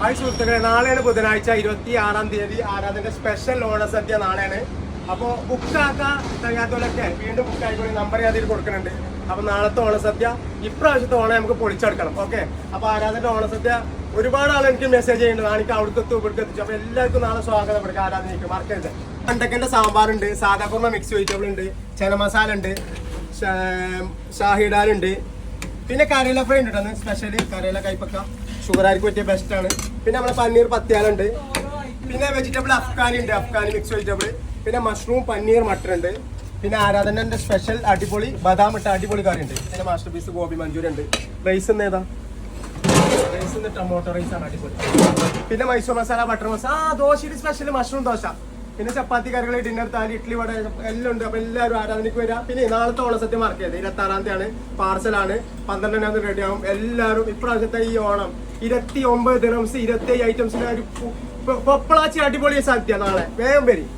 Hi സുഹൃത്തുക്കളെ, നാളെയാണ് ബുധനാഴ്ച 26-ാം തീയതി ആരാധന്റെ സ്പെഷ്യൽ ഓണസദ്യ നാളെയാണ്. അപ്പോൾ ബുക്കാക്കാൻ കഴിയാത്തവരൊക്കെ വീണ്ടും ബുക്ക് ആയിക്കോളി, നമ്പർ ഞാൻ ഇതിൽ കൊടുക്കുന്നുണ്ട്. അപ്പോൾ നാളത്തെ ഓണസദ്യ ഇപ്രാവശ്യത്തെ ഓണം നമുക്ക് പൊളിച്ചെടുക്കണം. ഓക്കെ, അപ്പോൾ ആരാധന്റെ ഓണസദ്യ ഒരുപാട് ആൾ എനിക്ക് മെസ്സേജ് ചെയ്യുന്നുണ്ട്, നാളേക്ക് അവിടേക്ക് എത്തും ഇവിടേക്ക് എത്തിച്ചു. അപ്പോൾ എല്ലാവർക്കും നാളെ സ്വാഗതം ഇവിടേക്ക് ആരാധനയ്ക്ക് മറക്കരുത്. പണ്ടക്കൻ്റെ സാമ്പാറുണ്ട്, സാദാ കുർമ മിക്സ് വെജിറ്റബിൾ ഉണ്ട്, ചന മസാല ഉണ്ട്, ഷാഹിഡാലുണ്ട്, പിന്നെ കരയില ഫ്രൈ ഉണ്ട് കേട്ടോ. സ്പെഷ്യലി കരയില കൈപ്പക്ക ഷുഗറാർക്ക് പറ്റിയ ബെസ്റ്റാണ്. പിന്നെ നമ്മളെ പനീർ പത്തിയാലുണ്ട്, പിന്നെ വെജിറ്റബിൾ അഫ്ഗാനി ഉണ്ട്, അഫ്ഗാനി മിക്സ് വെജിറ്റബിൾ, പിന്നെ മഷ്റൂം പനീർ മട്ടർ ഉണ്ട്, പിന്നെ ആരാധനന്റെ സ്പെഷ്യൽ അടിപൊളി ബദാം ഇട്ട അടിപൊളി കറി ഉണ്ട്, പിന്നെ മാസ്റ്റർ പീസ് ഗോബി മഞ്ചൂരി ഉണ്ട്. റൈസ് ഏതാ? റൈസ് ടൊമാറ്റോ റൈസ് ആണ് അടിപൊളി. പിന്നെ മൈസൂർ മസാല ബട്ടർ മസാല, ദോശയുടെ സ്പെഷ്യൽ മഷ്റൂം ദോശ, പിന്നെ ചപ്പാത്തി കറികൾ, ഡിന്നർ താലി, ഇഡ്ലി വട എല്ലാം ഉണ്ട്. അപ്പൊ എല്ലാവരും ആരാധനയ്ക്ക് വരാം. പിന്നെ നാളത്തെ ഓണസദ്യ മാർക്ക് ചെയ്ത് 26-ാം തീയതിയാണ്, പാർസലാണ്, 12-ാം തീയതി റെഡി ആവും. എല്ലാവരും ഇപ്രാവശ്യത്തെ ഈ ഓണം 29 ദിറംസ് 27 ഐറ്റംസിന്റെ ഒരു പൊപ്പളാച്ചി അടിപൊളി സദ്യ നാളെ വേഗം വരും.